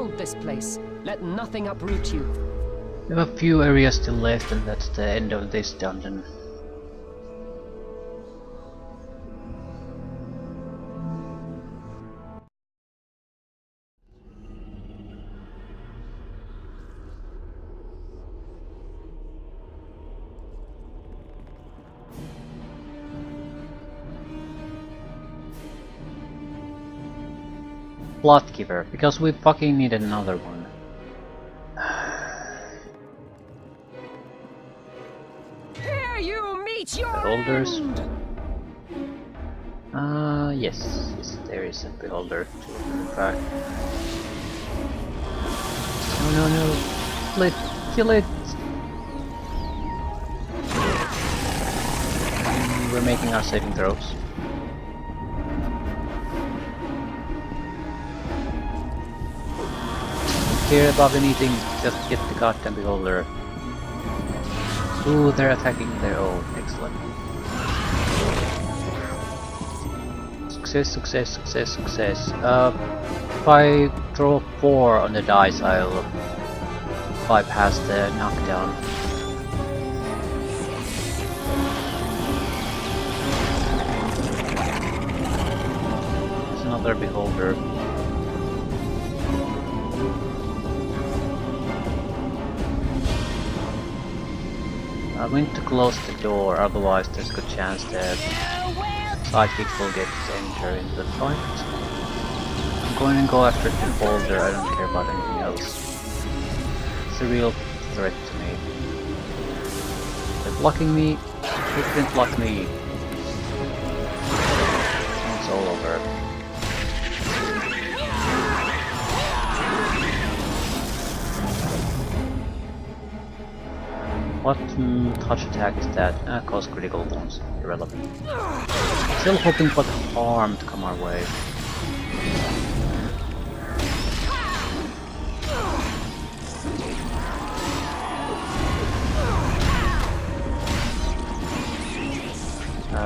hold this place. Let nothing uproot you. We have a few areas still left, and that's the end of this dungeon. Plot giver, because we fucking need another one. Here you meet your Beholders. end. Yes, there is a beholder too, in fact. No, kill it, kill it! We're making our saving throws. Don't care about anything, just get the goddamn beholder. Ooh, they're attacking their own, excellent. Success. If I throw 4 on the dice, I'll bypass the knockdown. There's another beholder. I'm going to close the door, otherwise there's a good chance that sidekick will get to enter into the fight. I'm going to go after the beholder, I don't care about anything else. It's a real threat to me. They're blocking me, they didn't block me. It's all over. What touch attack is that? Cause critical wounds. Irrelevant. Still hoping for the harm to come our way.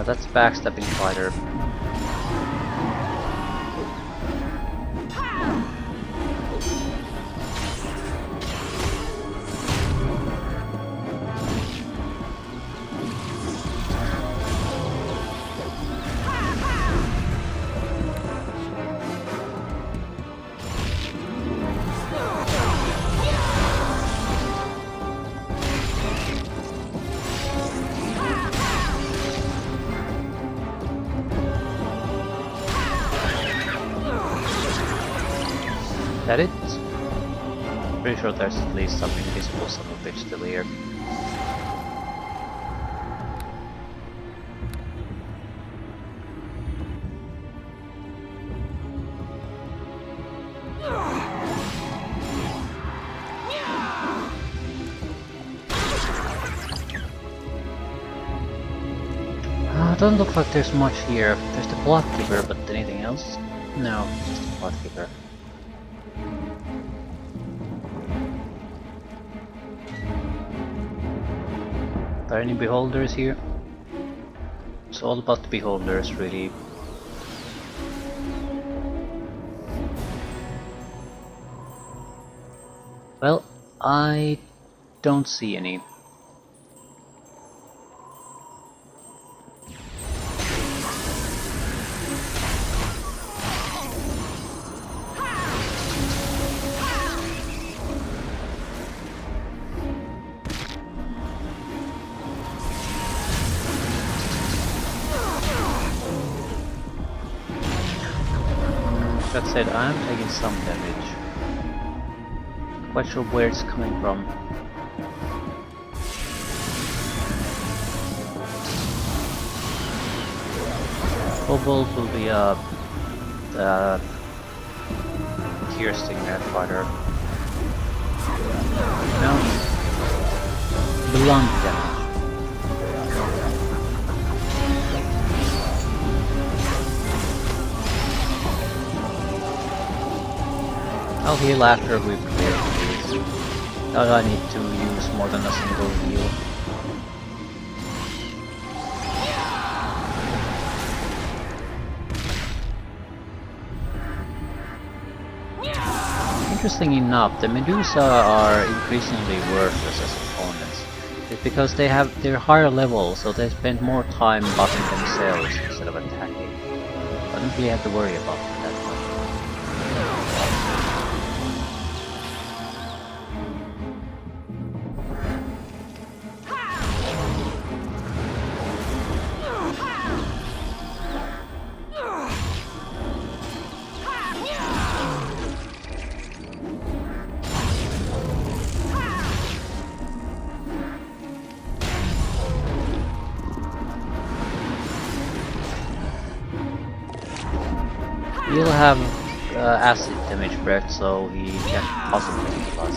That's backstabbing fighter. That it? Pretty sure there's at least some invisible son of a bitch still here. Doesn't look like there's much here. There's the plot keeper, but anything else? No, just the plot keeper. Are there any beholders here? It's all about the beholders, really. Well, I don't see any. That said, I am taking some damage. Quite sure where it's coming from. Cobalt will be the Kirsting fighter. No. Blunt damage. I'll heal after we've cleared these. Now I need to use more than a single heal. interestingly enough, the Medusa are increasingly worthless as opponents. It's because they're higher level, so they spend more time buffing themselves instead of attacking. I don't really have to worry about that much. He'll have acid damage breath, so he can't possibly kill us.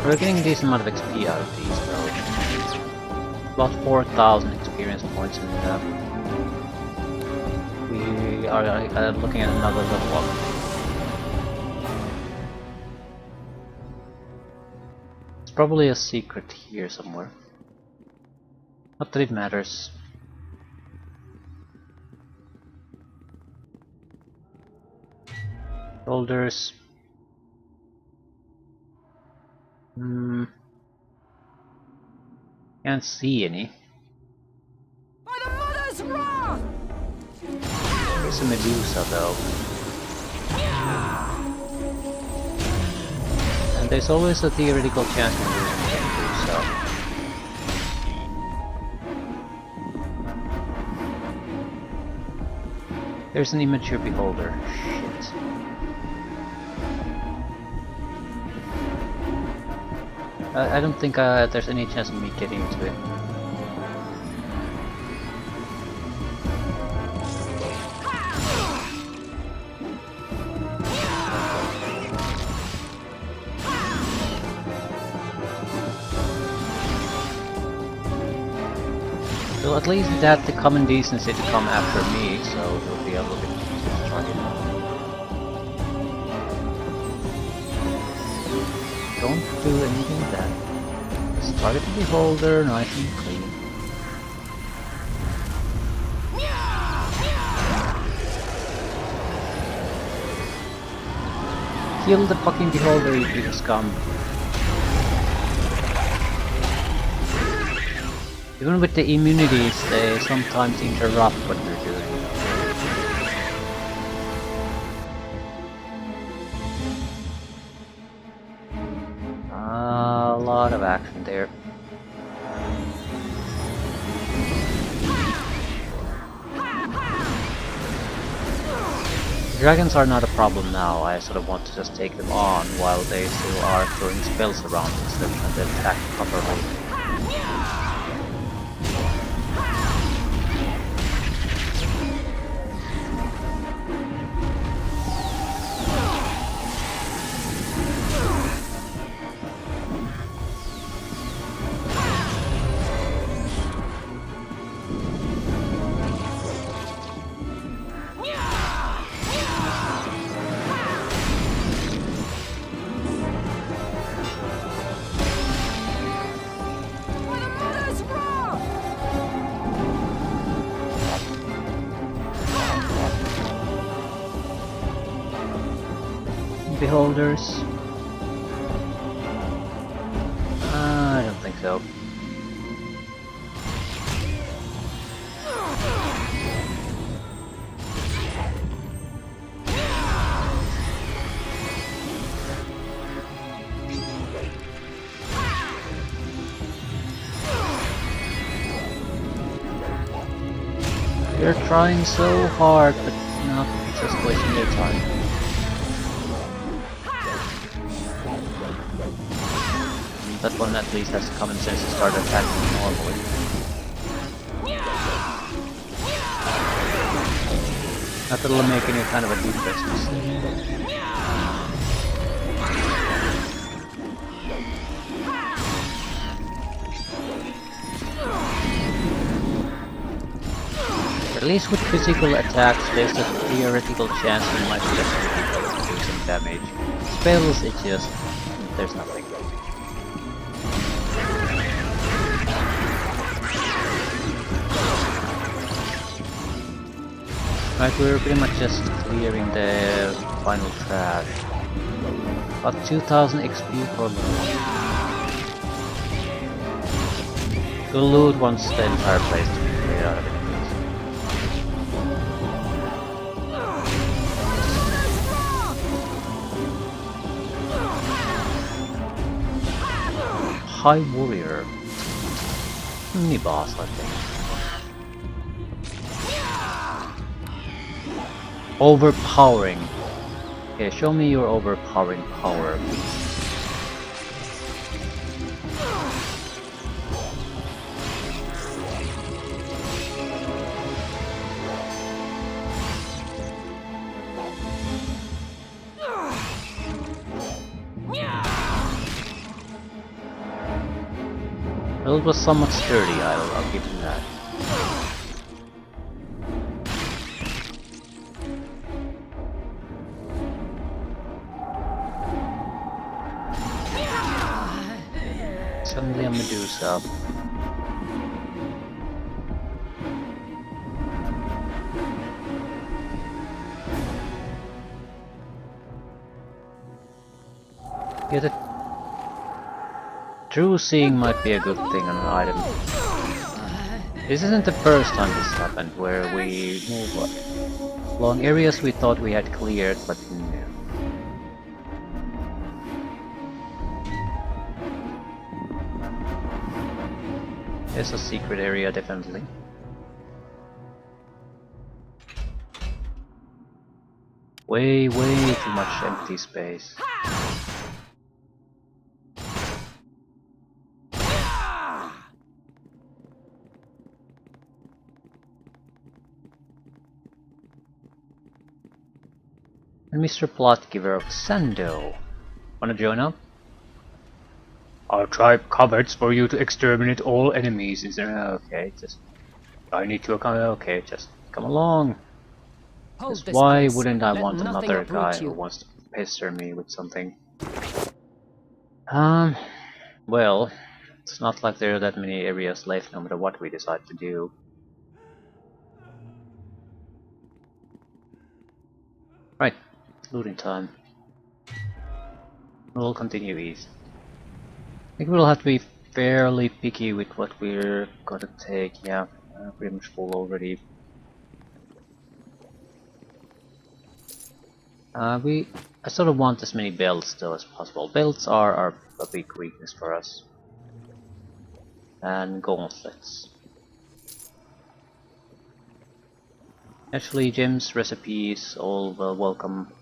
We're getting a decent amount of XP out of these though. About 4,000 experience points, and we are looking at another level up. There's probably a secret here somewhere. Not that it matters. Shoulders. Can't see any. By the mother's wrath! There's a Medusa though. And there's always a theoretical chance of losing the Medusa. There's an immature beholder. Shit. I don't think there's any chance of me getting to it. So at least it had the common decency to come after me, so it'll be a little bit easier to try it. Don't do anything with that. Just target the beholder, nice and clean. Kill the fucking beholder, you piece of scum. Even with the immunities, they sometimes interrupt what we're doing. A lot of action there. Dragons are not a problem now. I sort of want to just take them on while they still are throwing spells around instead of trying to attack properly. Beholders? I don't think so. They're trying so hard, but not just wasting their time. That one at least has common sense to start attacking normally. Not that it'll make any kind of a difference. At least with physical attacks, there's a theoretical chance we might be able to do some damage. Spells, it just there's nothing. Right, we're pretty much just clearing the final trash. About 2000 XP for loot. We'll loot once the entire place to be cleared out of it. High Warrior. Mini boss, I think. Overpowering. Okay, show me your overpowering power. Well, it was somewhat sturdy, I'll give him that. Suddenly a Medusa. Yeah, the true seeing might be a good thing on an item. This isn't the first time this happened, where we move along areas we thought we had cleared, but no. There's a secret area, definitely. Way too much empty space. And Mr. Plotgiver of Sando. Wanna join up? Our tribe covets for you to exterminate all enemies. Is there? Okay, just I need to account. Okay, just come along. Just why wouldn't I want another guy who wants to pester me with something? Well, it's not like there are that many areas left, no matter what we decide to do. Right, looting time. We'll continue east. I think we'll have to be fairly picky with what we're gonna take. Yeah, pretty much full already. I sort of want as many belts though as possible. Belts are a big weakness for us. And gauntlets. Actually, gems, recipes, all well welcome.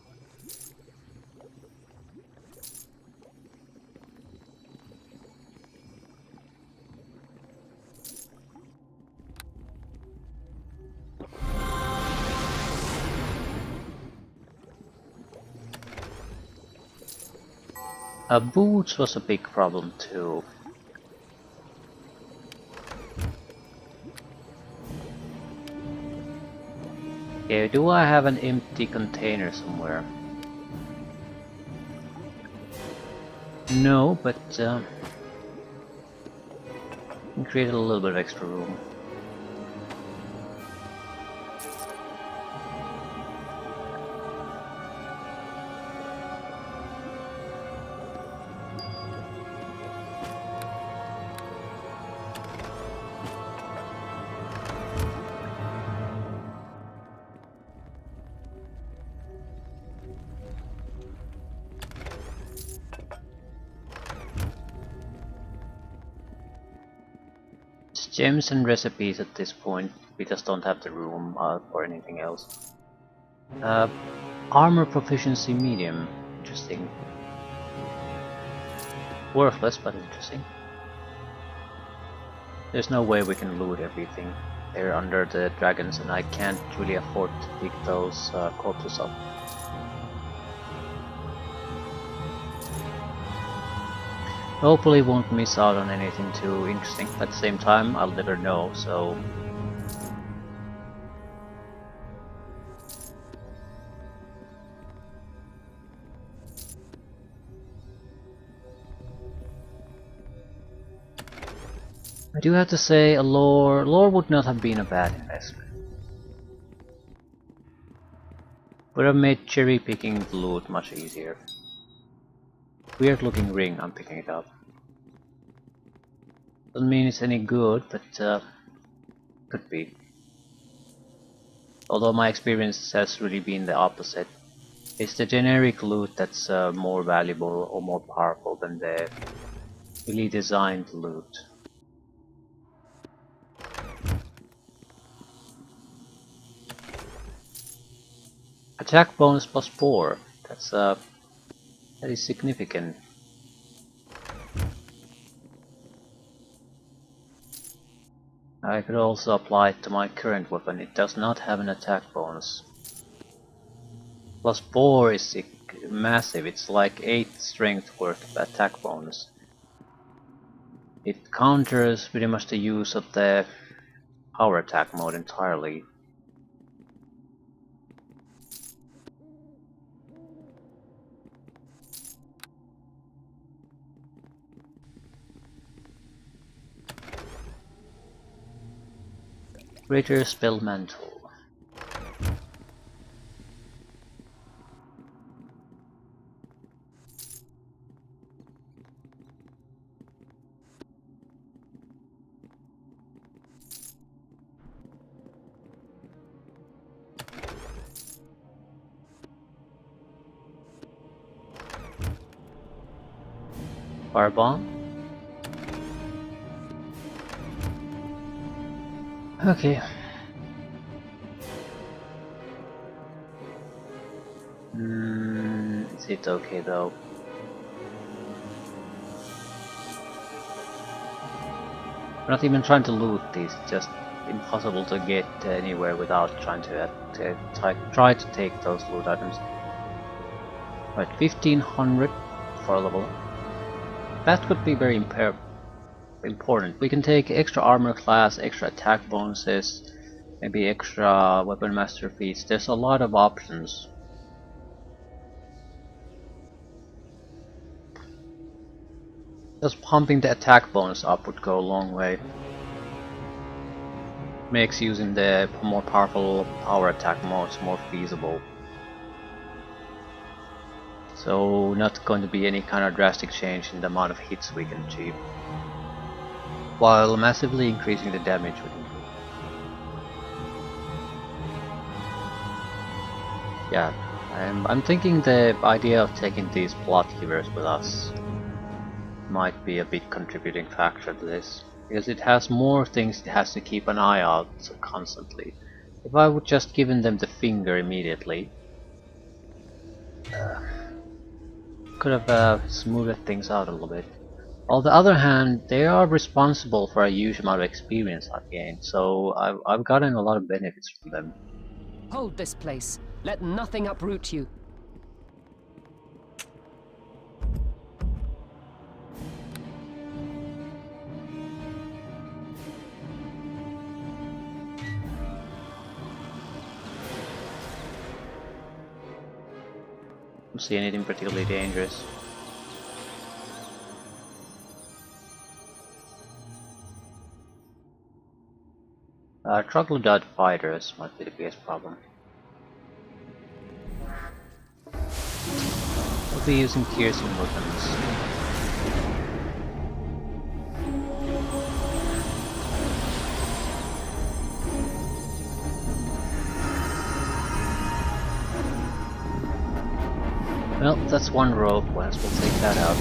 Boots was a big problem too. Okay, do I have an empty container somewhere? No, but create a little bit of extra room. Gems and recipes at this point, we just don't have the room for anything else. Armor proficiency medium, interesting. Worthless, but interesting. There's no way we can loot everything. They're under the dragons and I can't really afford to pick those corpses up. Hopefully won't miss out on anything too interesting. At the same time, I'll never know, so... I do have to say, a lore would not have been a bad investment. Would have made cherry picking the loot much easier. Weird looking ring, I'm picking it up. Doesn't mean it's any good, but could be. Although my experience has really been the opposite. It's the generic loot that's more valuable or more powerful than the really designed loot. Attack bonus plus 4. That is significant. I could also apply it to my current weapon. It does not have an attack bonus. Plus 4 is massive. It's like 8 strength worth of attack bonus. It counters pretty much the use of the power attack mode entirely. Greater Spell Mantle. Firebomb. Okay. Is it okay though? I'm not even trying to loot these, it's just impossible to get anywhere without trying to try to take those loot items. Right, 1500 for a level. That could be very important. We can take extra armor class, extra attack bonuses, maybe extra weapon master feats. There's a lot of options. Just pumping the attack bonus up would go a long way. Makes using the more powerful power attack modes more feasible. So not going to be any kind of drastic change in the amount of hits we can achieve, while massively increasing the damage we can do. Yeah, I'm thinking the idea of taking these plot levers with us might be a big contributing factor to this, because it has more things it has to keep an eye out constantly. If I would just given them the finger immediately, could have smoothed things out a little bit. On the other hand, they are responsible for a huge amount of experience I've gained, so I've gotten a lot of benefits from them. Hold this place. Let nothing uproot you. Don't see anything particularly dangerous. Troglodyte fighters might be the biggest problem. We'll be using piercing weapons. Well, that's one rope, we'll take that out.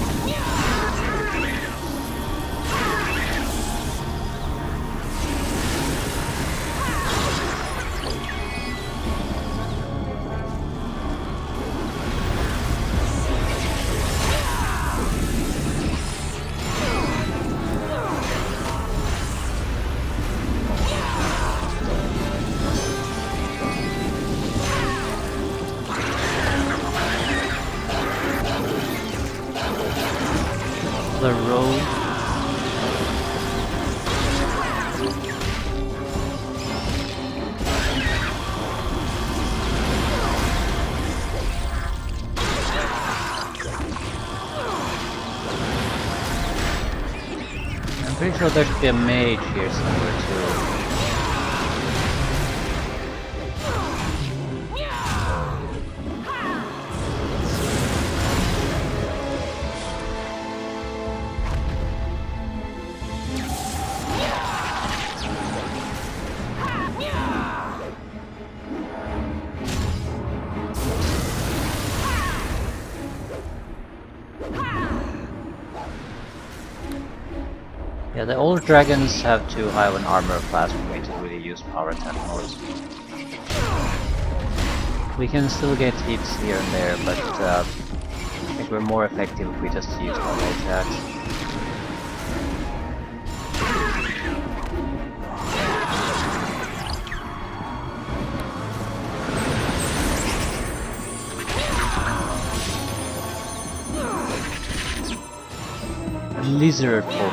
The road. I'm pretty sure there should be a mage here somewhere too. Yeah, the old dragons have too high of an armor class for me to really use power attack modes. We can still get hits here and there, but I think we're more effective if we just use normal attacks. Lizard folk.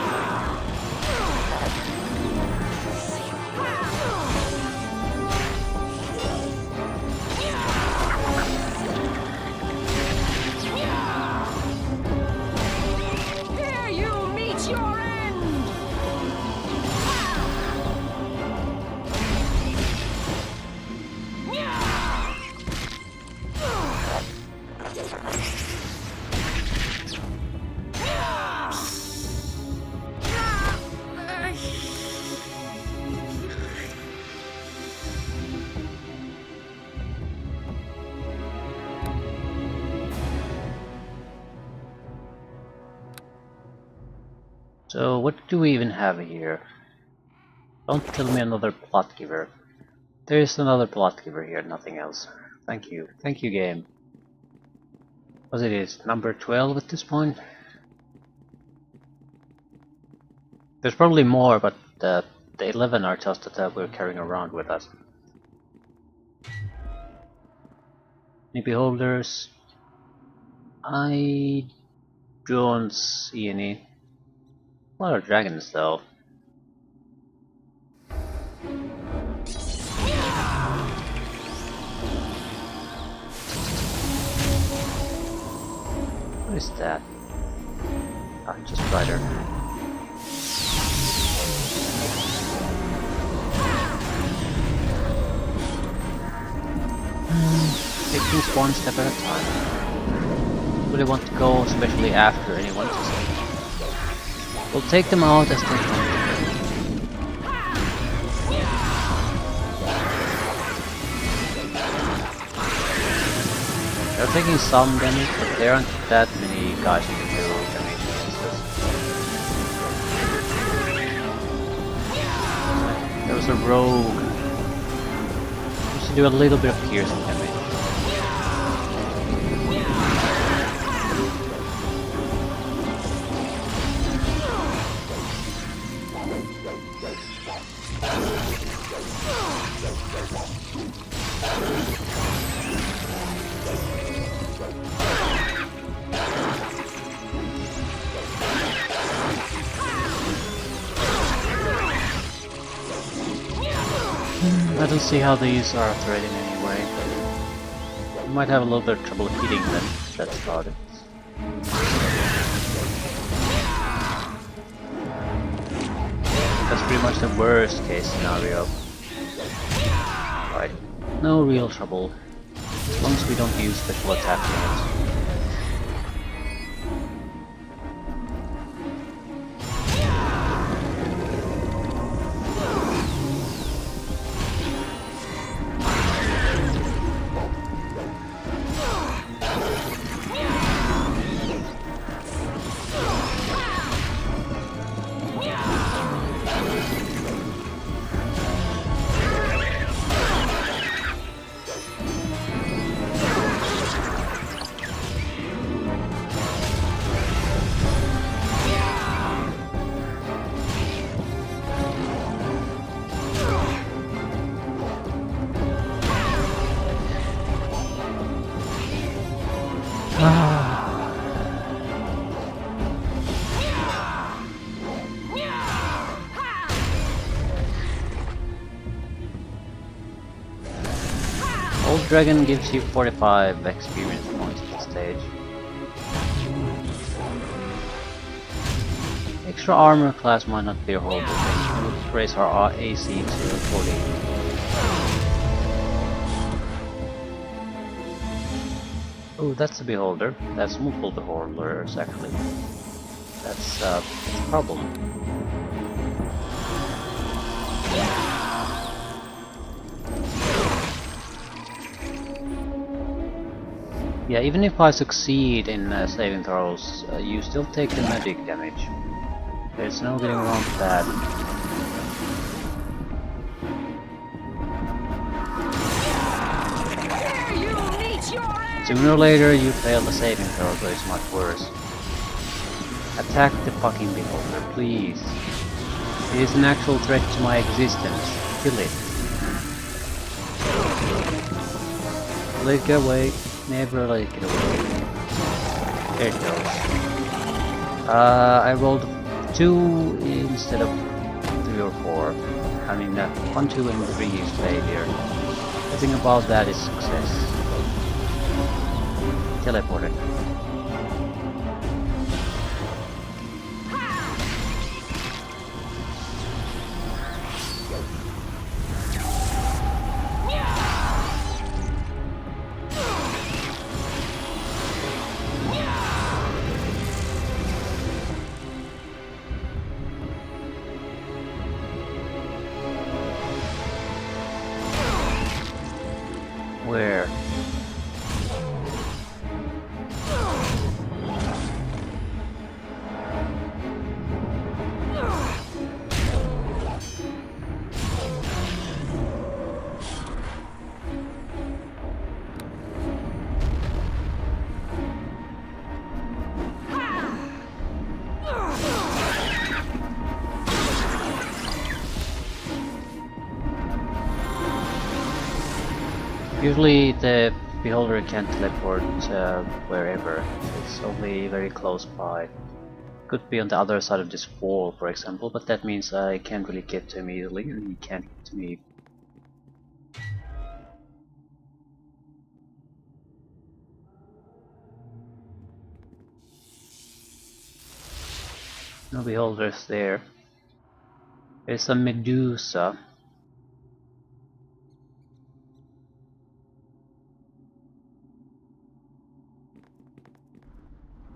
So what do we even have here? Don't tell me another plot giver. There is another plot giver here, nothing else. Thank you. Thank you, game. What it is, number 12 at this point? There's probably more, but the 11 are just that we're carrying around with us. Any beholders? I don't see any. A lot of dragons though. What is that? Ah, just rider. Take things one step at a time. Really want to go, especially after anyone. We'll take them out as they come. They're taking some damage, but there aren't that many guys who can do damage. There was a rogue. We should do a little bit of piercing damage. I don't see how these are a threat in any way. We might have a little bit of trouble hitting them, that's about it. That's pretty much the worst case scenario. Right, no real trouble, as long as we don't use special attack units. Old Dragon gives you 45 experience points at this stage. Extra armor class might not be a horrible thing. We'll raise our AC to 40. Oh, that's a beholder. That's multiple beholders actually. That's a problem. Yeah, even if I succeed in saving throws, you still take the magic damage. There's no getting around that. Sooner or later you fail the saving throw, so it's much worse. Attack the fucking beholder, please. It is an actual threat to my existence. Kill it. Let it get away. Never let it get away. There it goes. I rolled 2 instead of 3 or 4. I mean, 1, 2 and 3 is failure. The thing about that is success. Teleported. Where? Usually the beholder can't teleport wherever, it's only very close by. Could be on the other side of this wall, for example, but that means I can't really get to him easily, and he can't get to me. No beholders there. There's a Medusa.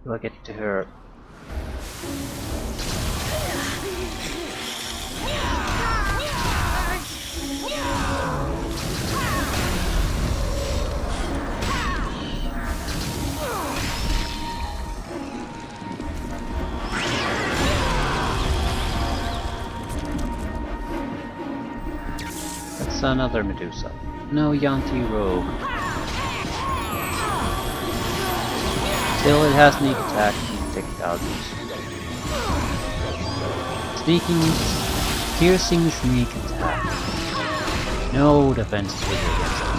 Do I get to her? That's another Medusa. No Yanti Rogue. Still, it has sneak attack and take it out. Piercing sneak attack. No defense figure against it.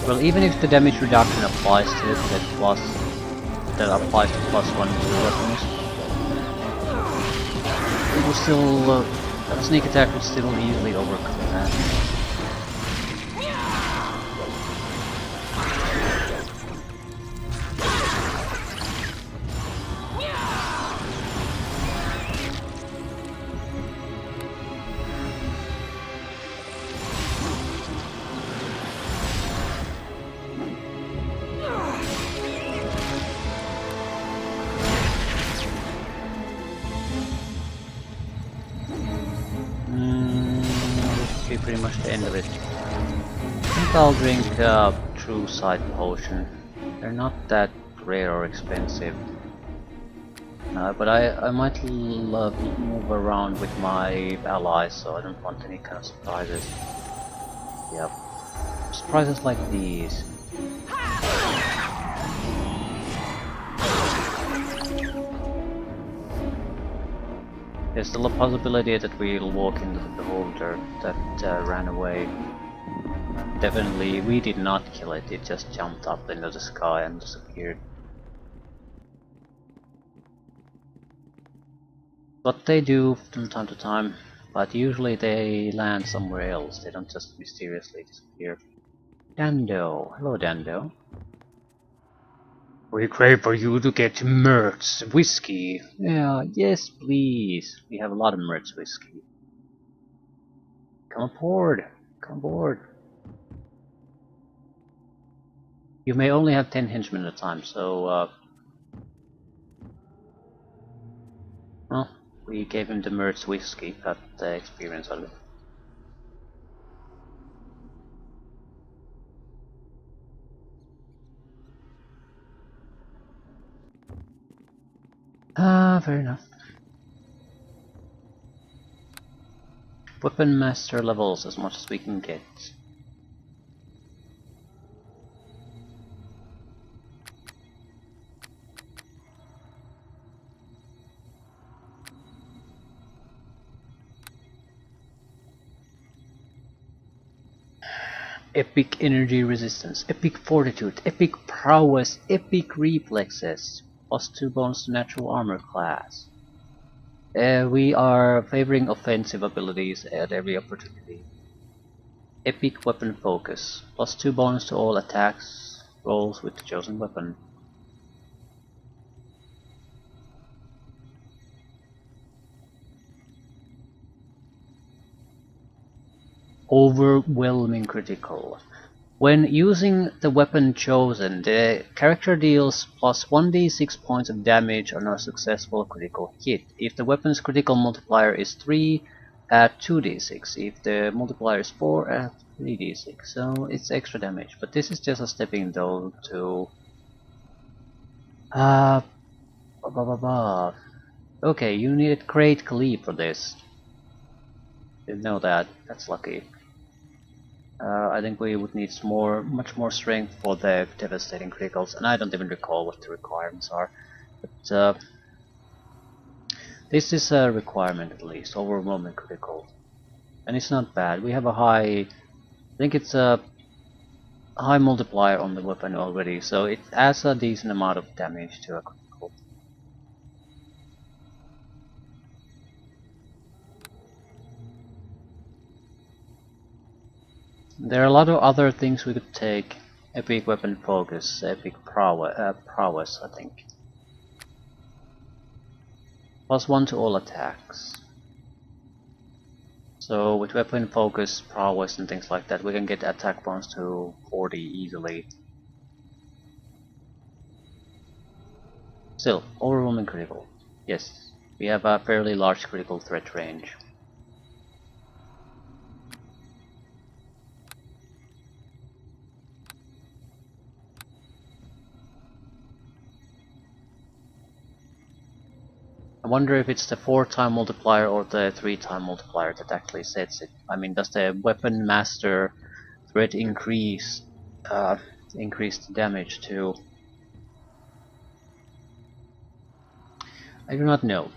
Well, even if the damage reduction applies to it, that applies to +1 to weapons, it will still sneak attack will still easily overcome that. Pretty much the end of it. I think I'll drink True Sight Potion. They're not that rare or expensive. But I might move around with my allies, so I don't want any kind of surprises. Yep. Surprises like these. There's still a possibility that we'll walk into the beholder that ran away. Definitely, we did not kill it, it just jumped up into the sky and disappeared. What they do from time to time, but usually they land somewhere else, they don't just mysteriously disappear. Dando! Hello Dando. We crave for you to get Mertz whiskey. Yeah, yes, please. We have a lot of Mertz whiskey. Come aboard. Come aboard. You may only have 10 henchmen at a time, so, well, we gave him the Mertz whiskey, got the experience out of it. Ah, fair enough. Weapon master levels as much as we can get. Epic energy resistance, epic fortitude, epic prowess, epic reflexes, +2 bonus to natural armor class. We are favoring offensive abilities at every opportunity. Epic weapon focus, +2 bonus to all attacks rolls with the chosen weapon. Overwhelming critical. When using the weapon chosen, the character deals plus 1d6 points of damage on a successful critical hit. If the weapon's critical multiplier is 3, add 2d6. If the multiplier is 4, add 3d6. So it's extra damage. But this is just a stepping stone to... Okay, you needed Great Cleave for this. Didn't know that. That's lucky. I think we would need much more strength for the devastating criticals, and I don't even recall what the requirements are. But this is a requirement at least, overwhelming critical, and it's not bad. We have a high, I think it's a high multiplier on the weapon already, so it adds a decent amount of damage to a critical. There are a lot of other things we could take. Epic weapon focus, epic prowess, I think. +1 to all attacks. So with weapon focus, prowess and things like that, we can get attack bonus to 40 easily. Still, overwhelming critical. Yes, we have a fairly large critical threat range. I wonder if it's the 4-time multiplier or the 3-time multiplier that actually sets it. I mean, does the weapon master threat increase the damage too? I do not know.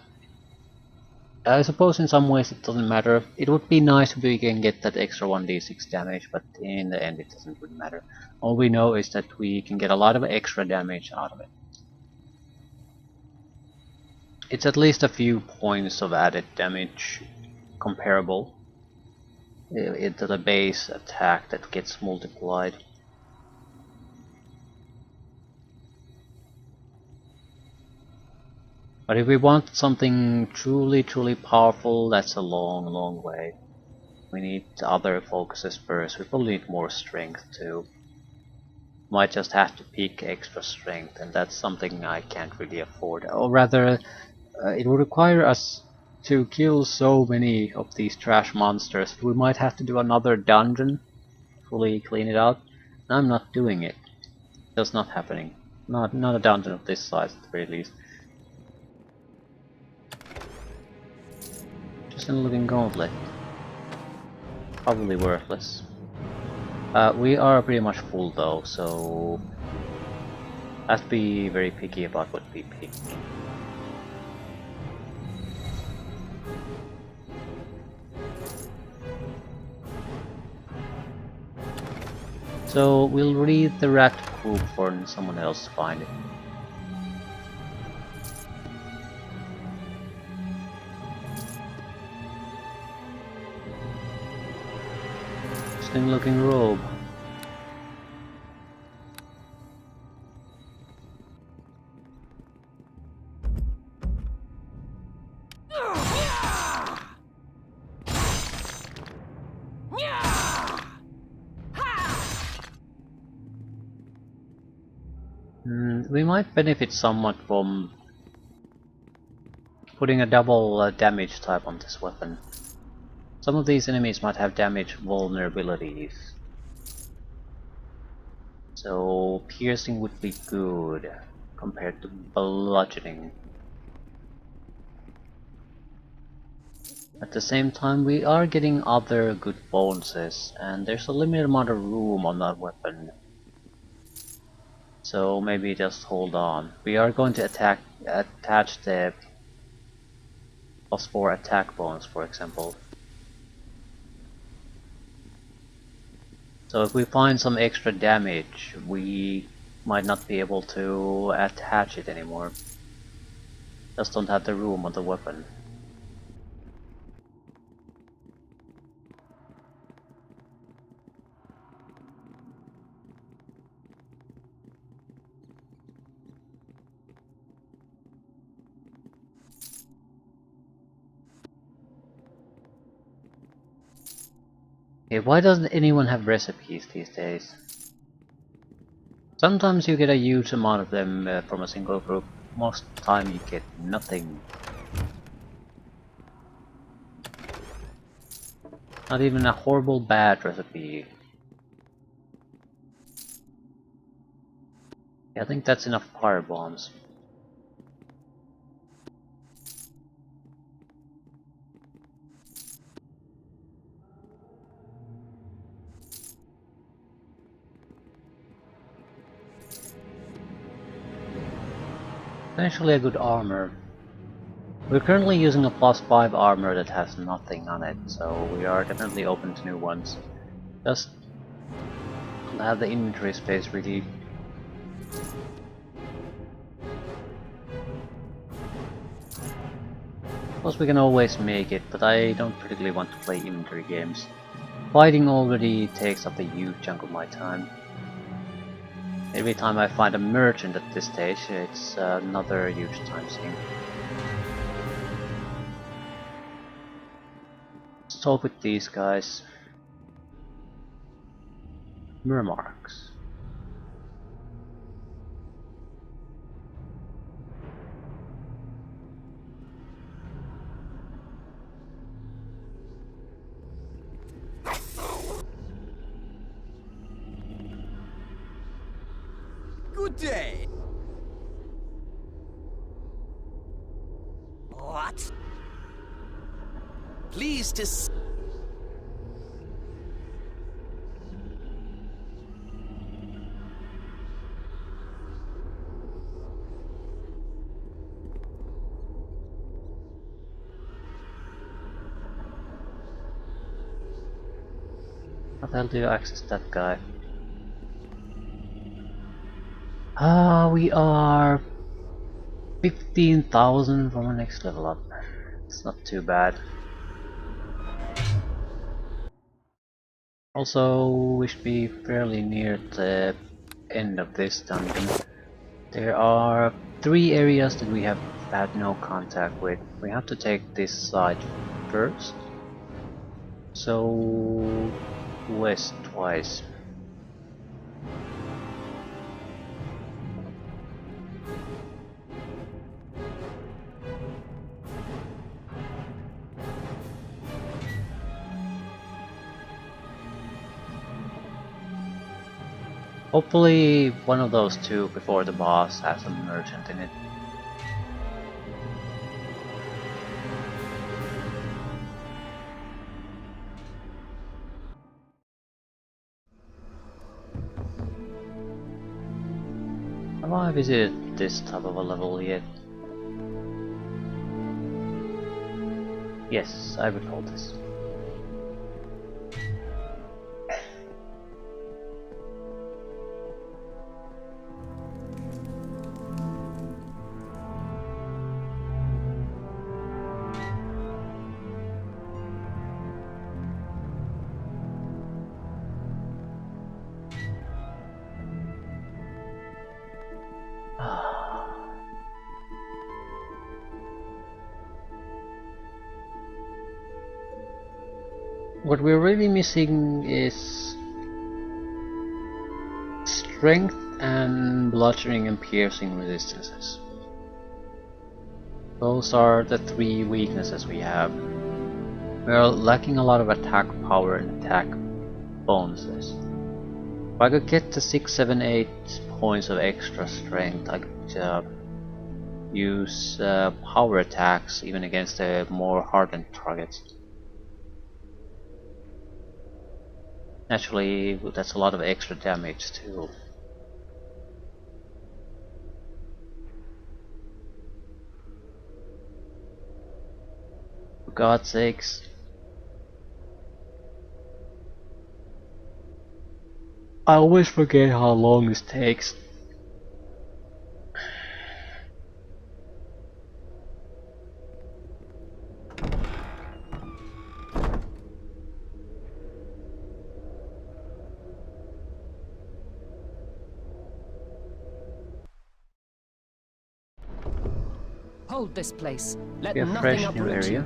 I suppose in some ways it doesn't matter. It would be nice if we can get that extra 1d6 damage, but in the end it doesn't really matter. All we know is that we can get a lot of extra damage out of it. It's at least a few points of added damage comparable to the base attack that gets multiplied. But if we want something truly powerful, that's a long way. We need other focuses first. We probably need more strength too. Might just have to pick extra strength, and that's something I can't really afford. Or rather, it would require us to kill so many of these trash monsters. We might have to do another dungeon, fully clean it out. And I'm not doing it. That's not happening. Not a dungeon of this size at the very least. Just a looking gauntlet. Probably worthless. We are pretty much full though, so I have to be very picky about what we pick. So we'll read the rat poop for someone else to find it. Interesting looking robe. We might benefit somewhat from putting a double damage type on this weapon. Some of these enemies might have damage vulnerabilities. So piercing would be good compared to bludgeoning. At the same time, we are getting other good bonuses, and there's a limited amount of room on that weapon. So maybe just hold on. We are going to attach the +4 attack bonus, for example. So if we find some extra damage, we might not be able to attach it anymore. Just don't have the room on the weapon. Okay, why doesn't anyone have recipes these days? Sometimes you get a huge amount of them from a single group. Most of the time you get nothing. Not even a horrible bad recipe. Yeah, I think that's enough fire bombs. Potentially a good armor. We're currently using a +5 armor that has nothing on it, so we are definitely open to new ones. Just don't have the inventory space really. Plus we can always make it, but I don't particularly want to play inventory games. Fighting already takes up a huge chunk of my time. Every time I find a merchant at this stage, it's another huge time sink. Let's talk with these guys. Mermarks. Good day. What? Pleased to see. How the hell do you access that guy? We are 15,000 from our next level up. It's not too bad. Also, we should be fairly near the end of this dungeon. There are 3 areas that we have had no contact with. We have to take this side first. So, west twice. Hopefully one of those two before the boss has a merchant in it. Have I visited this type of a level yet? Yes, I recall this. what we're really missing is strength and bludgeoning and piercing resistances. Those are the three weaknesses we have. We're lacking a lot of attack power and attack bonuses. If I could get the 6, 7, 8 points of extra strength, I could use power attacks even against the more hardened targets. Naturally, that's a lot of extra damage too. For God's sakes. I always forget how long this takes. Hold this place. Let Be a nothing fresh new uproot area. you.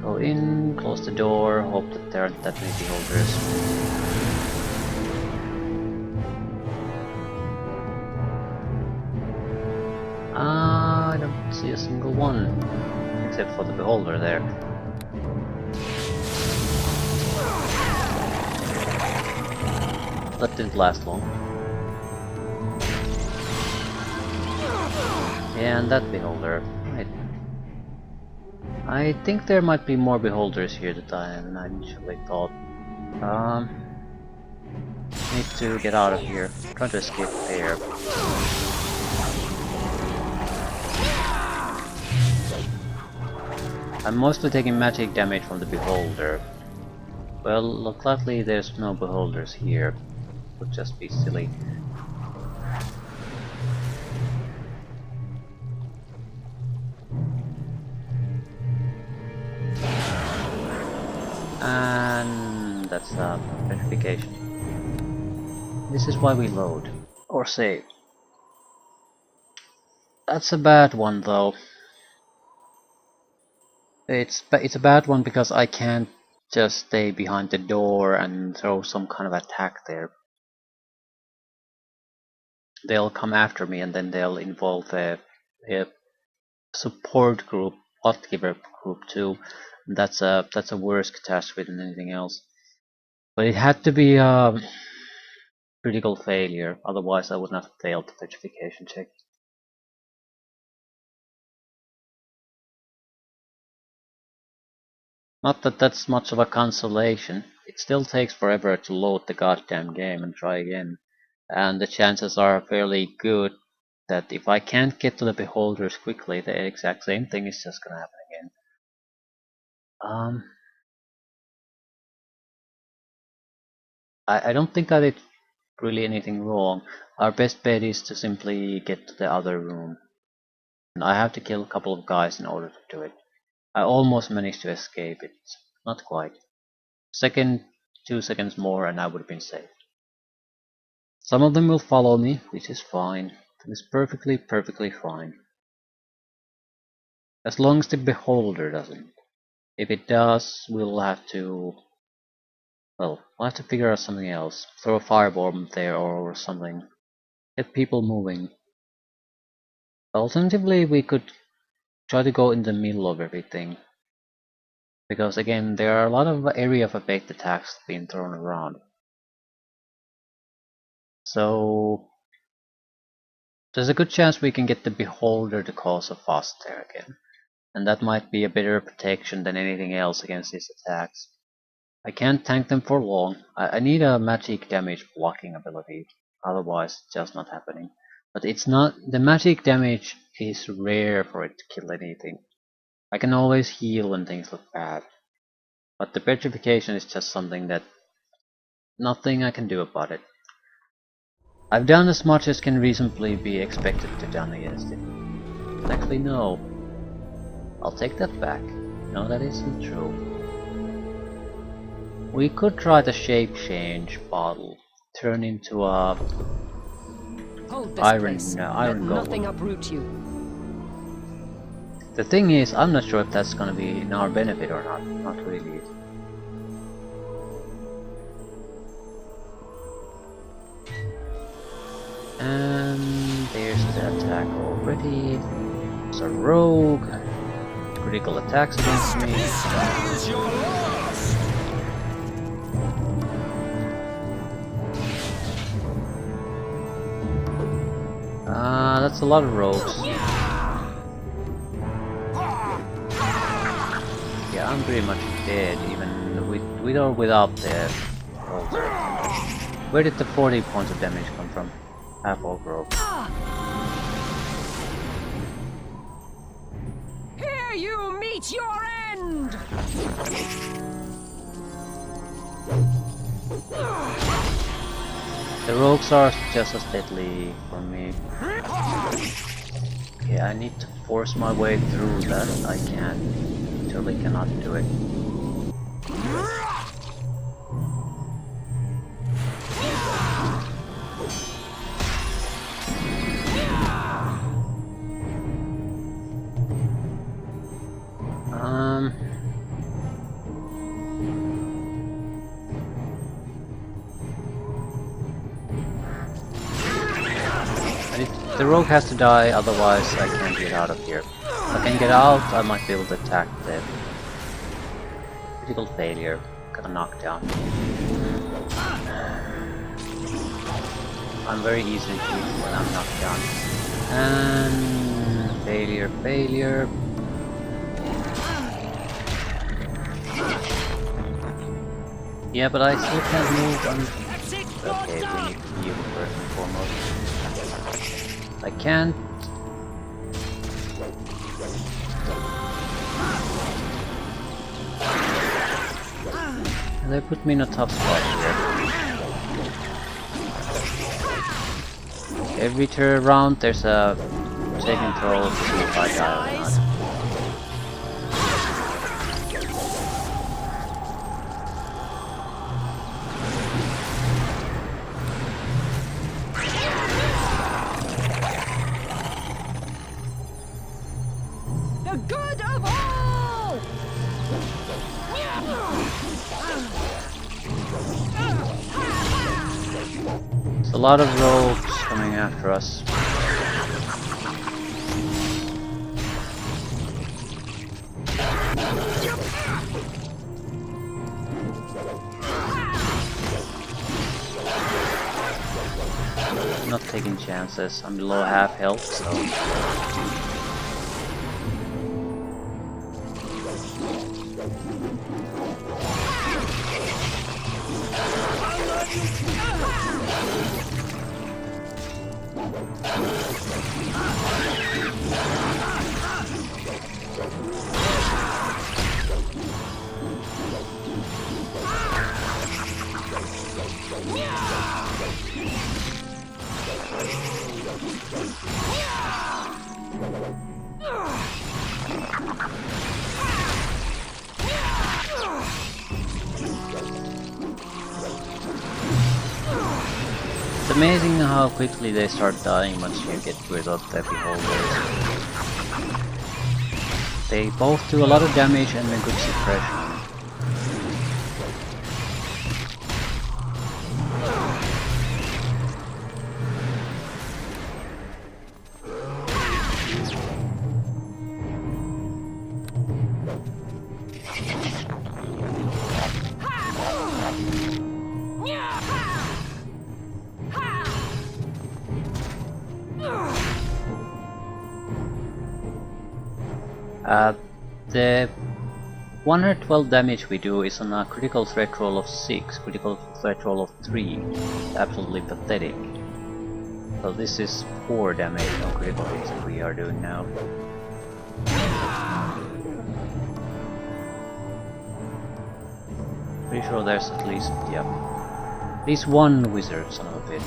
Go in, close the door, hope that there aren't that many beholders. I don't see a single one, except for the beholder there. That didn't last long. And that beholder. Right. I think there might be more beholders here than I initially thought. Need to get out of here. Trying to escape there. I'm mostly taking magic damage from the beholder. Well, luckily there's no beholders here. Would just be silly. And that's petrification. This is why we load or save. That's a bad one though. It's a bad one because I can't just stay behind the door and throw some kind of attack there. They'll come after me and then they'll involve a support group, plot giver group too. That's a worse catastrophe than anything else. But it had to be a critical failure, otherwise I would not have failed the petrification check. Not that that's much of a consolation. It still takes forever to load the goddamn game and try again. And the chances are fairly good that if I can't get to the beholders quickly, the exact same thing is just gonna happen again. I don't think I did really anything wrong. Our best bet is to simply get to the other room. And I have to kill a couple of guys in order to do it. I almost managed to escape it. Not quite. 2 seconds more and I would have been safe. Some of them will follow me, which is fine. It is perfectly fine. As long as the beholder doesn't. If it does, we'll have to... Well, we'll have to figure out something else. Throw a firebomb there or something. Get people moving. Alternatively, we could try to go in the middle of everything. Because again, there are a lot of area of effect attacks being thrown around. So there's a good chance we can get the beholder to cause a fuss there again. And that might be a better protection than anything else against these attacks. I can't tank them for long. I need a magic damage blocking ability, otherwise it's just not happening. But it's not, the magic damage is rare for it to kill anything. I can always heal when things look bad. But the petrification is just something that nothing I can do about it. I've done as much as can reasonably be expected to done against it. Actually no. I'll take that back. No, that isn't true. We could try the shape change bottle. Turn into a Hold this iron place. iron Let golem. nothing uproot you. The thing is, I'm not sure if that's gonna be in our benefit or not. Not really. And there's the attack already. It's a rogue. Critical attacks against me. That's a lot of rogues. Yeah, I'm pretty much dead, even with or without the altar. Where did the 40 points of damage come from? Half orc rogue. Here you meet your end! The rogues are just as deadly for me. Okay, I need to force my way through that. I can't. Totally cannot do it. The rogue has to die, otherwise I can't get out of here. If I can get out, I might be able to attack the critical failure. Got a knockdown. I'm very easily killed when I'm knocked down. And failure, failure. Yeah, but I still can't move on. Okay, we need to heal first and foremost. I can't. And they put me in a tough spot here. Every turn round there's a saving throw to see if I die or not. A lot of rogues coming after us. I'm not taking chances. I'm below half health, so. It's amazing how quickly they start dying once you get rid of the beholders. They both do a lot of damage and a good suppression. The 112 damage we do is on a critical threat roll of 6, critical threat roll of 3. Absolutely pathetic. So this is 4 damage on critical hits that we are doing now. Pretty sure there's at least, yeah, at least one wizard, son of a bitch.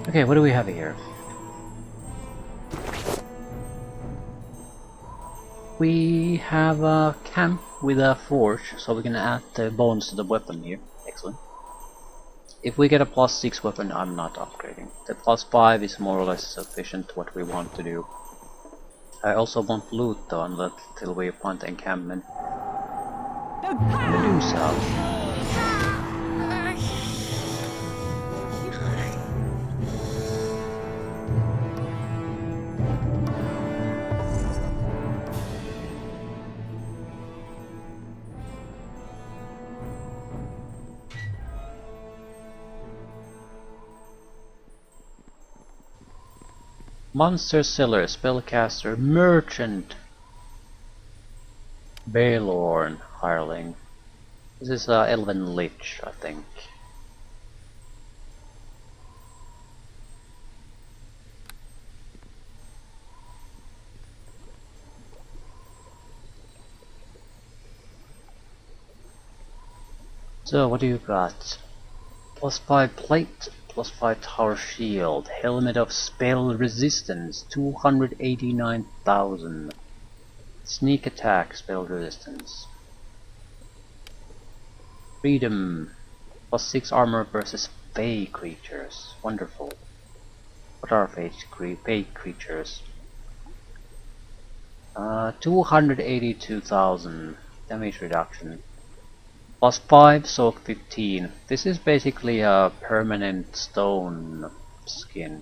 Okay, what do we have here? We have a camp with a forge, so we can add the bones to the weapon here. Excellent. If we get a +6 weapon, I'm not upgrading. The +5 is more or less sufficient to what we want to do. I also want loot though, until we find the encampment. Medusa. Monster Seller, Spellcaster, Merchant, Baelorn, Hireling. This is Elven Lich, I think. So, what do you got? +5 plate, +5 tower shield, helmet of spell resistance, 289,000. Sneak attack, spell resistance. Freedom, +6 armor versus fey creatures. Wonderful. What are fey creatures? 282,000 damage reduction. +5, soak 15. This is basically a permanent stone skin.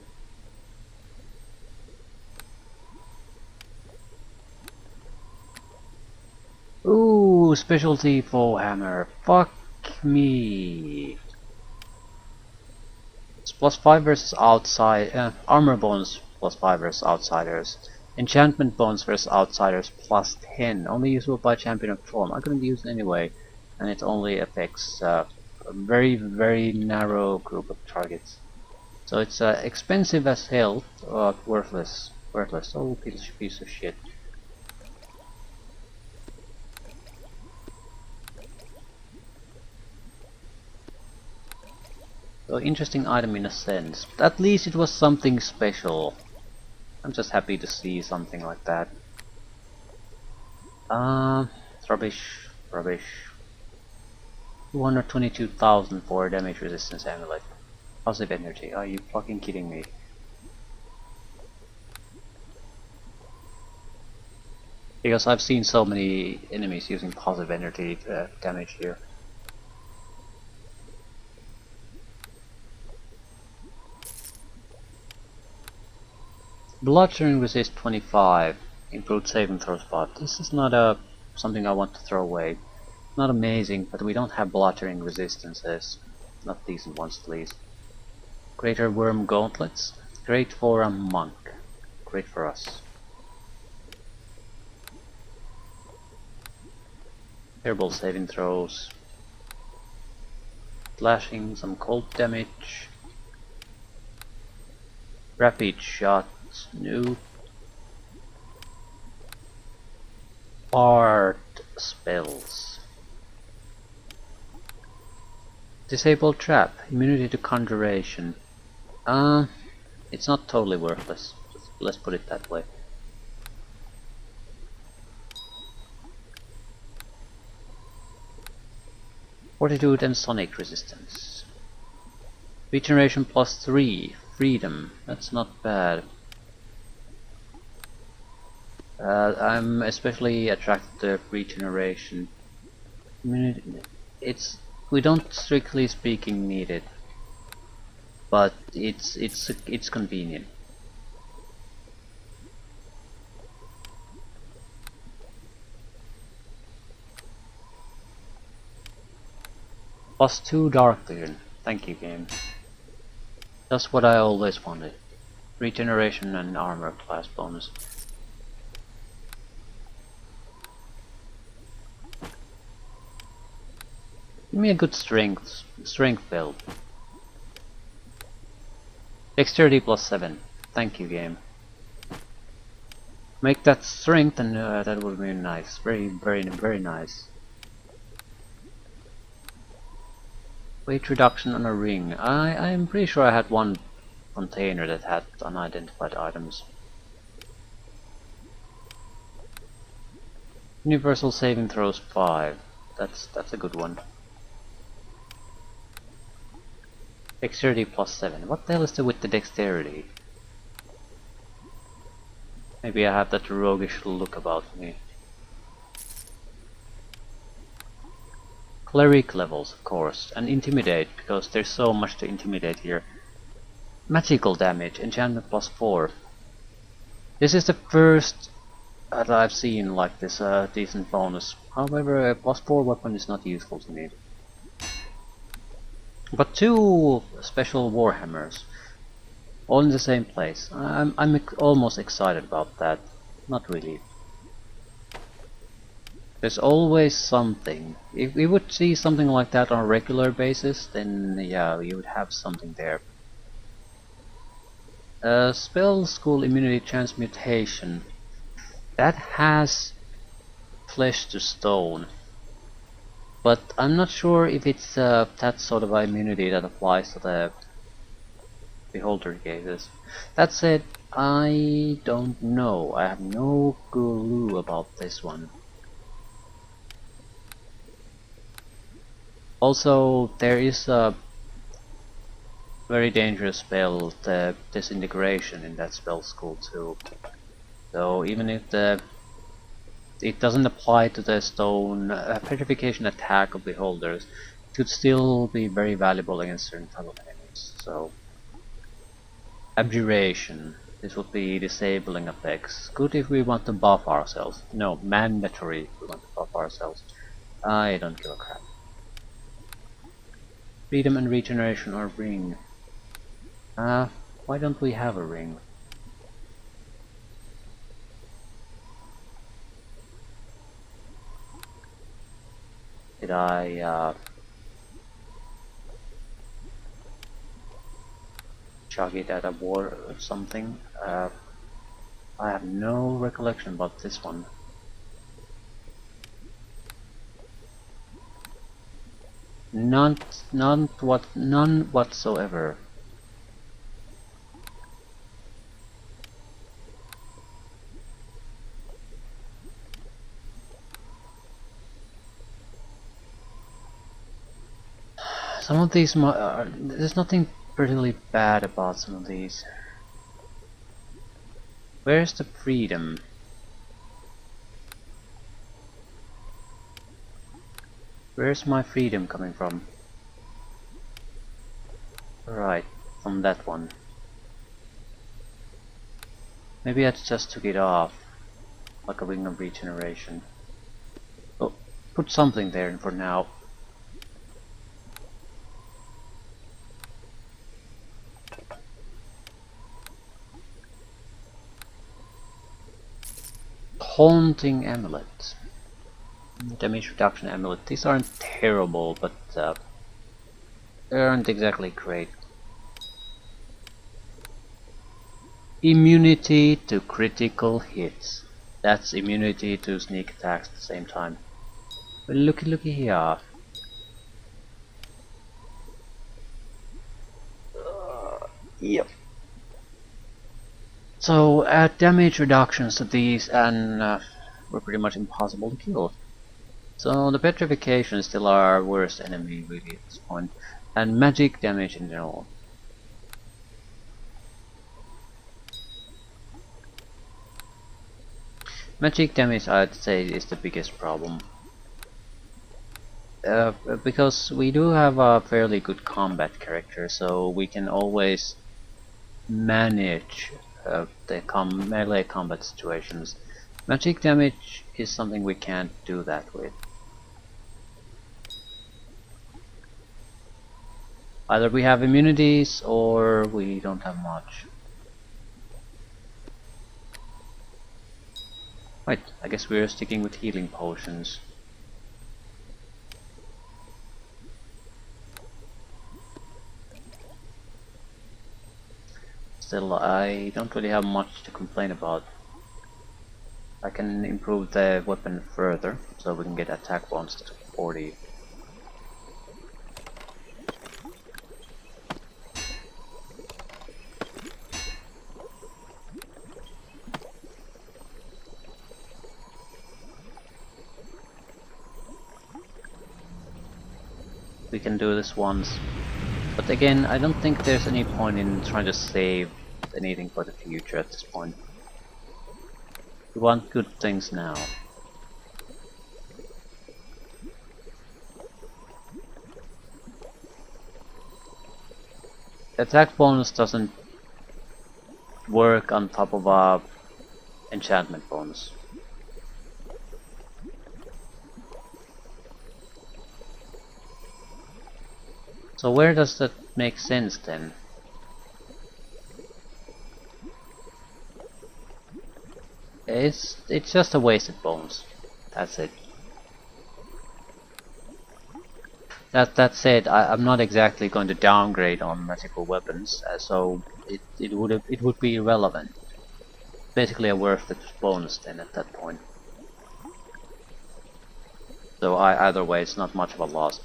Ooh, specialty foe hammer. Fuck me. It's +5 versus outside armor bones +5 versus outsiders. Enchantment bones versus outsiders +10. Only usable by champion of Storm. I couldn't use it anyway. And it only affects a very narrow group of targets. So it's expensive as hell, worthless. Oh, piece of shit. So interesting item in a sense, but at least it was something special. I'm just happy to see something like that. Rubbish. 222,000 for damage resistance amulet. Positive energy. Are you fucking kidding me? Because I've seen so many enemies using positive energy damage here. Bludgeoning resist 25. Improved saving throws 5. This is not something I want to throw away. Not amazing, but we don't have bludgeoning resistances. Not decent ones at least. Greater Worm Gauntlets. Great for a monk. Great for us. Terrible saving throws. Slashing, some cold damage. Rapid shot. New. Bard spells. Disable trap. Immunity to conjuration. It's not totally worthless. Let's put it that way. Fortitude and sonic resistance. Regeneration +3. Freedom. That's not bad. I'm especially attracted to regeneration. We don't strictly speaking need it, but it's convenient. +2 dark vision. Thank you, game. That's what I always wanted. Regeneration and armor class bonus. Give me a good strength build. Dexterity +7. Thank you, game. Make that strength, and that would be nice. Very nice. Weight reduction on a ring. I'm pretty sure I had one container that had unidentified items. Universal saving throws 5. That's a good one. Dexterity plus 7. What the hell is there with the dexterity? Maybe I have that roguish look about me. Cleric levels, of course, and intimidate, because there's so much to intimidate here. Magical damage, enchantment plus 4. This is the first that I've seen like this decent bonus. However, a plus 4 weapon is not useful to me. But 2 special warhammers, all in the same place. I'm almost excited about that. Not really. There's always something. If we would see something like that on a regular basis, then yeah, you would have something there. Spell School Immunity Transmutation. That has flesh to stone. But I'm not sure if it's that sort of immunity that applies to the beholder cases. That said, I don't know. I have no clue about this one. Also, there is a very dangerous spell, the disintegration, in that spell school too. So even if it doesn't apply to the stone petrification attack of beholders, it could still be very valuable against certain type of enemies. So abjuration. This would be disabling effects. Good if we want to buff ourselves. No, mandatory if we want to buff ourselves. I don't give a crap. Freedom and regeneration or ring. Why don't we have a ring? Did I chug it at a war or something? I have no recollection about this one. None whatsoever. Some of these, there's nothing particularly bad about some of these. Where's the freedom? Where's my freedom coming from? Right, from that one. Maybe I just took it off, like a ring of regeneration. Oh, put something there for now. Haunting amulet. Damage reduction amulet. These aren't terrible, but they aren't exactly great. Immunity to critical hits. That's immunity to sneak attacks at the same time. But looky here. Yep. So damage reductions to these and were pretty much impossible to kill. So the petrification is still our worst enemy really at this point, and magic damage in general. Magic damage, I'd say, is the biggest problem. Because we do have a fairly good combat character, so we can always manage the melee combat situations. Magic damage is something we can't do that with. Either we have immunities or we don't have much. Right, I guess we're sticking with healing potions. Still, I don't really have much to complain about. I can improve the weapon further, so we can get attack bonus to 40. we can do this once. But again, I don't think there's any point in trying to save anything for the future at this point. We want good things now. The attack bonus doesn't work on top of a enchantment bonus. So where does that make sense then? It's just a wasted bonus. That's it. That said, I'm not exactly going to downgrade on magical weapons, so it would be irrelevant. Basically a worthless bonus then at that point. So either way, it's not much of a loss.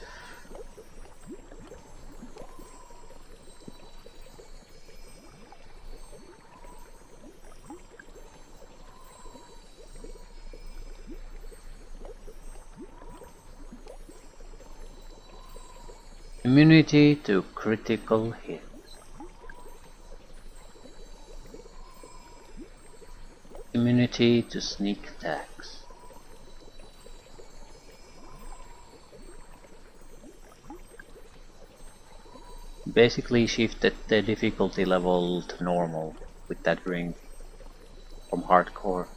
Immunity to critical hits. Immunity to sneak attacks. Basically shifted the difficulty level to normal with that ring from hardcore.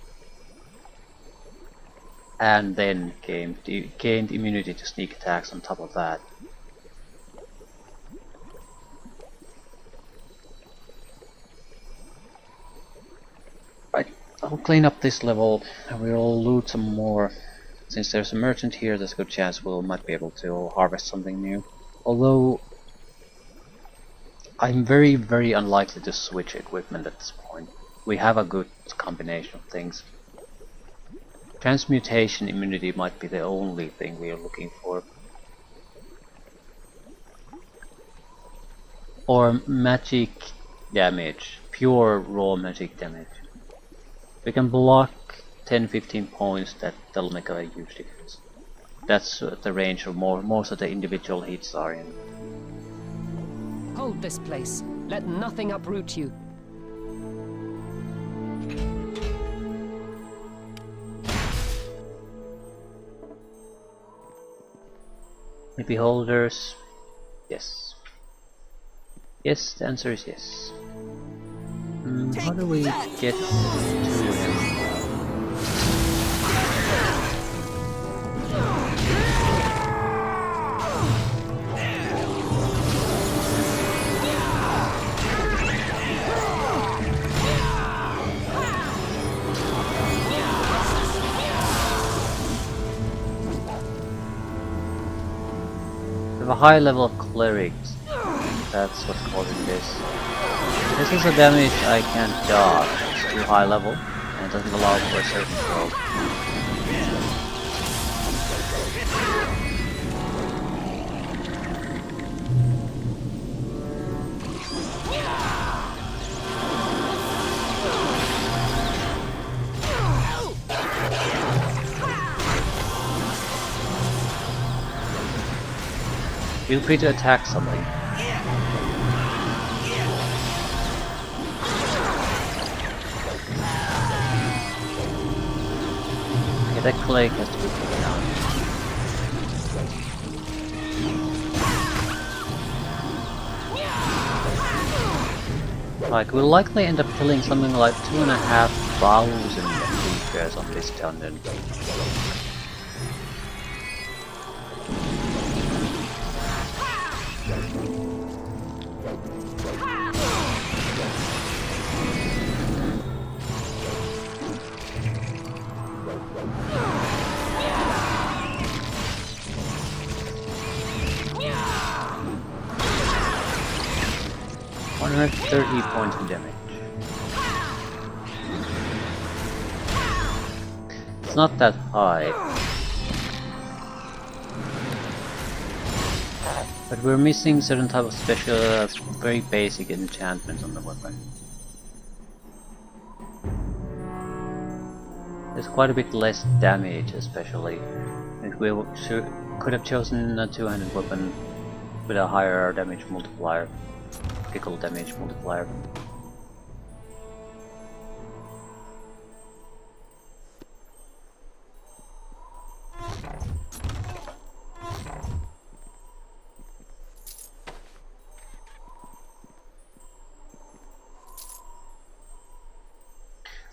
And then gained immunity to sneak attacks on top of that. Right, I'll clean up this level and we'll loot some more. Since there's a merchant here, there's a good chance we might be able to harvest something new. Although I'm very unlikely to switch equipment at this point. We have a good combination of things. Transmutation immunity might be the only thing we are looking for. Or magic damage, pure raw magic damage. We can block 10-15 points, that'll make a huge difference. That's the range of most of the individual hits are in. Hold this place. Let nothing uproot you. Beholders, yes. Yes, the answer is yes. How do we get to him? We have a high level of clerics. That's what's causing this. This is a damage I can't dodge. It's too high level and it doesn't allow for a certain throw. Feel free to attack something. That cleric has to be taken down. Like, we'll likely end up killing something like 2,500 creatures on this dungeon. At 30 points of damage. It's not that high. But we're missing certain type of special, very basic enchantments on the weapon. There's quite a bit less damage, especially. If we could have chosen a two-handed weapon, with a higher damage multiplier, critical damage multiplier.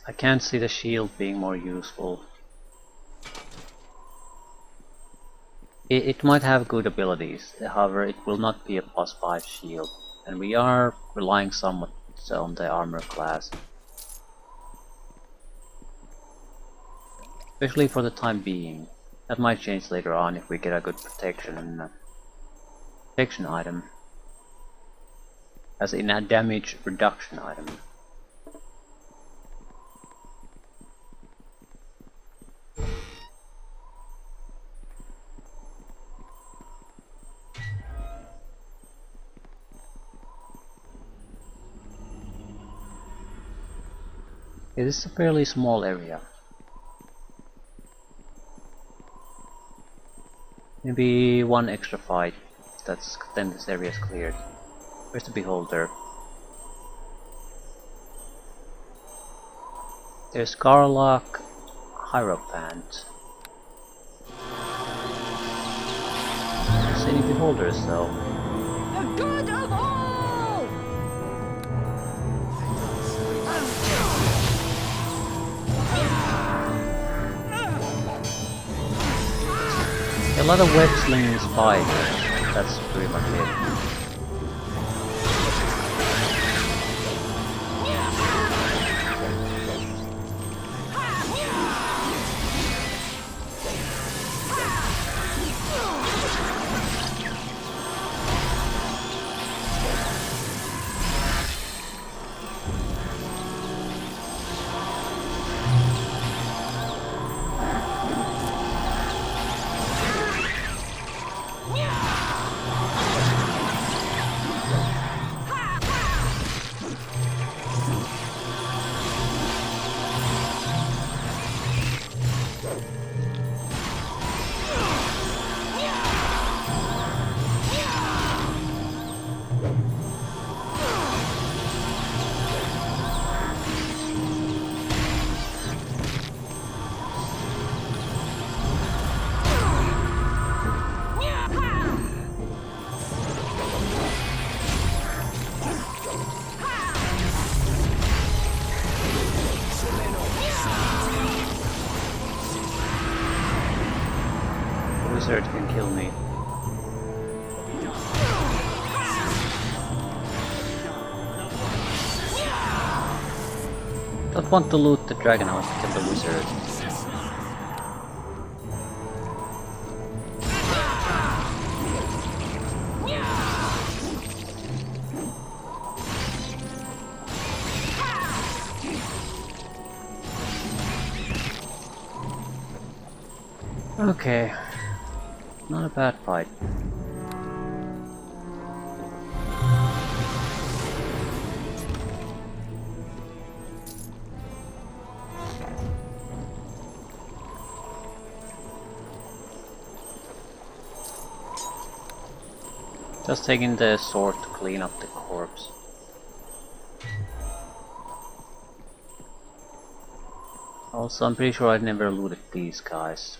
I can't see the shield being more useful. It might have good abilities, however it will not be a +5 shield, and we are relying somewhat on the armor class. Especially for the time being. That might change later on if we get a good protection item. As in a damage reduction item. It is a fairly small area. Maybe one extra fight, then this area is cleared. Where's the beholder? There's Garlock, Hierophant. There's any beholders though? The good of all! A lot of web slinging spiders. That's pretty much it. Wizard can kill me. Don't want to loot the dragon, I want to kill the wizard. Okay. Not a bad fight. Just taking the sword to clean up the corpse. Also, I'm pretty sure I never looted these guys.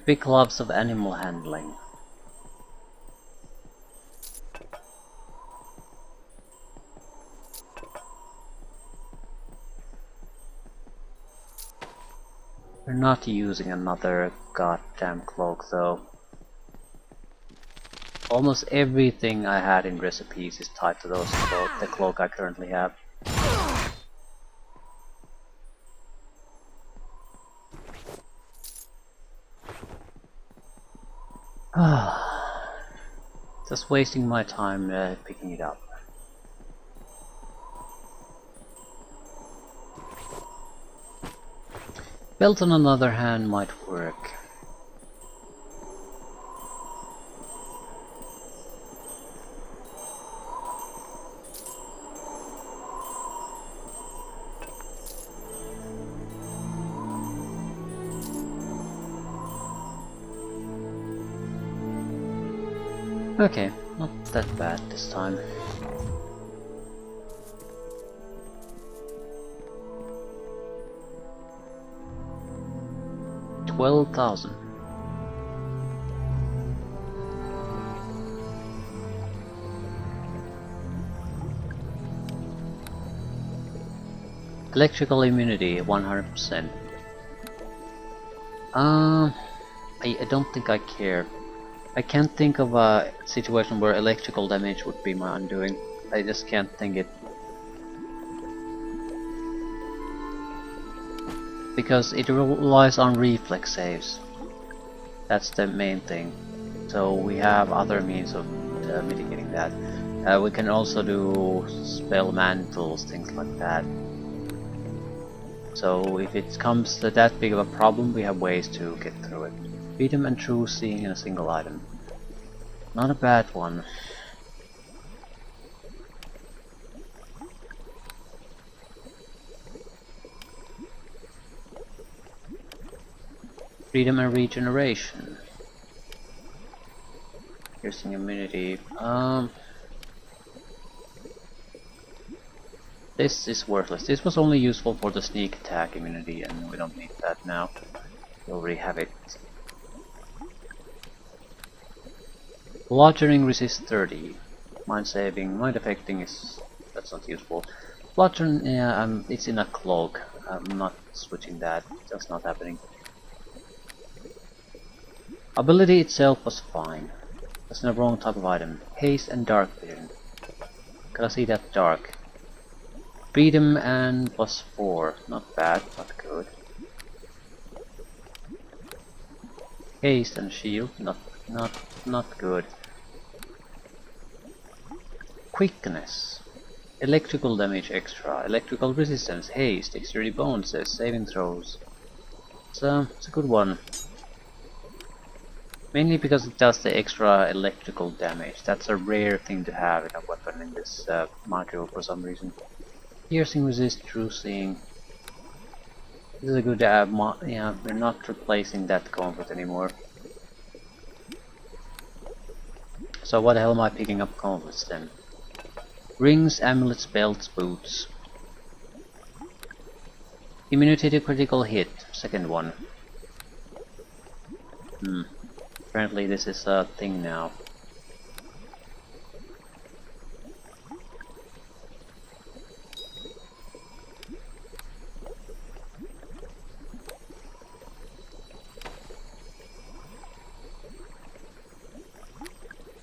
Big gloves of animal handling. We're not using another goddamn cloak though. Almost everything I had in recipes is tied to the cloak I currently have. Just wasting my time picking it up. Belt on another hand might work. Okay, not that bad this time. $12,000. Electrical immunity 100%. I don't think I care. I can't think of a situation where electrical damage would be my undoing. I just can't think it. Because it relies on reflex saves. That's the main thing. So we have other means of mitigating that. We can also do spell mantles, things like that. So if it comes to that big of a problem, we have ways to get through it. Freedom and true seeing in a single item. Not a bad one. Freedom and regeneration. Piercing immunity. This is worthless. This was only useful for the sneak attack immunity, and we don't need that now. We already have it. Bludgeoning resist 30. Mind saving, mind affecting that's not useful. Bludgeon, yeah, it's in a cloak. I'm not switching that. That's not happening. Ability itself was fine. That's the wrong type of item. Haste and dark vision. Gotta see that dark. Freedom and +4. Not bad, not good. Haste and shield. Not good. Quickness. Electrical damage extra. Electrical resistance. Haste. Dexterity bonuses. Saving throws. It's a good one. Mainly because it does the extra electrical damage. That's a rare thing to have in a weapon in this module for some reason. Piercing resist, true seeing. This is a good yeah, we're not replacing that comfort anymore. So what the hell am I picking up comforts then? Rings, amulets, belts, boots. Immunity to critical hit, second one. Apparently this is a thing now.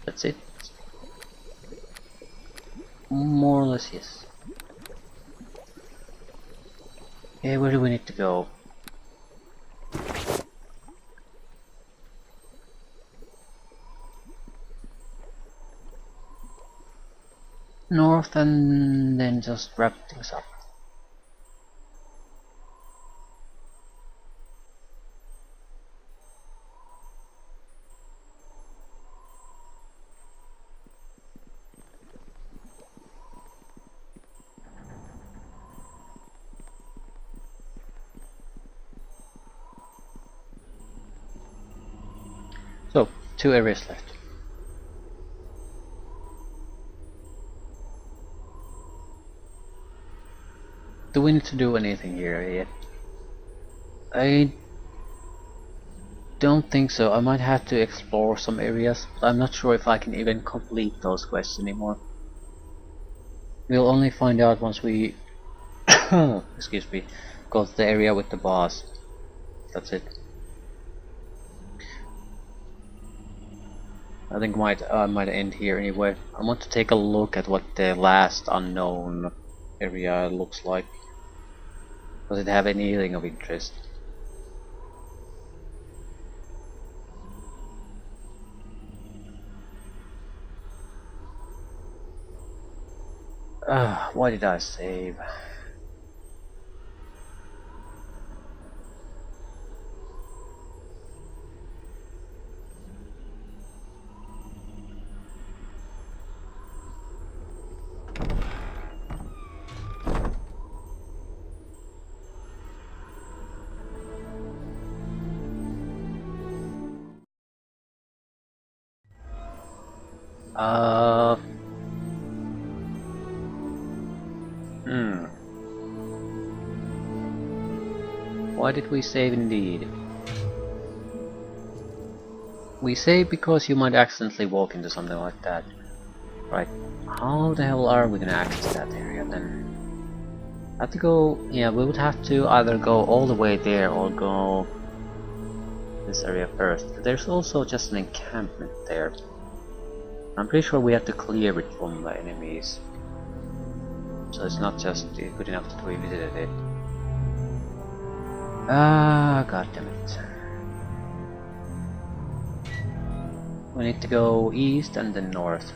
That's it. More or less, yes. Okay, where do we need to go? North and then just wrap things up. So, 2 areas left. Do we need to do anything here yet? I don't think so. I might have to explore some areas, but I'm not sure if I can even complete those quests anymore. We'll only find out once we excuse me, go to the area with the boss. That's it. I think I might end here anyway. I want to take a look at what the last unknown area looks like. Does it have anything of interest? Why did I save? Uh... Hmm. Why did we save indeed? We save because you might accidentally walk into something like that. Right. How the hell are we gonna access that area then? Have to go... yeah, we would have to either go all the way there or go this area first. There's also just an encampment there. I'm pretty sure we have to clear it from the enemies. So it's not just good enough to revisit it. Ah, goddammit. We need to go east and then north.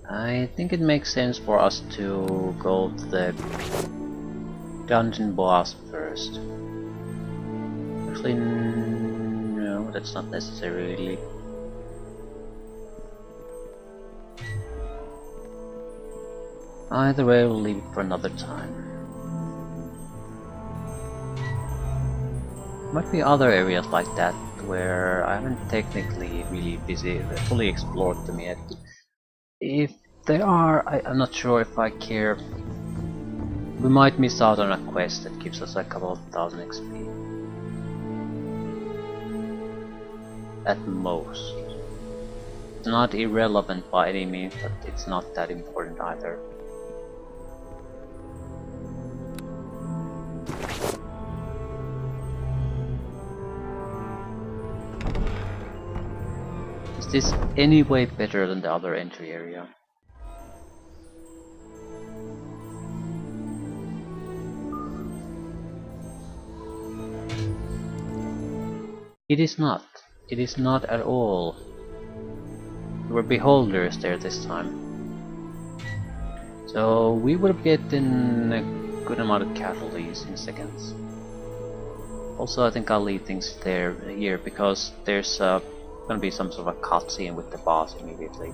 I think it makes sense for us to go to the dungeon boss first. Actually, no, that's not necessarily. Either way, we'll leave it for another time. Might be other areas like that where I haven't technically really fully explored them yet. If there are, I'm not sure if I care. We might miss out on a quest that gives us a couple of thousand XP. At most. It's not irrelevant by any means, but it's not that important either. Is this any way better than the other entry area? It is not. It is not at all. There were beholders there this time. So we would have gotten a good amount of casualties in seconds. Also, I think I'll leave things here because there's gonna be some sort of a cutscene with the boss immediately.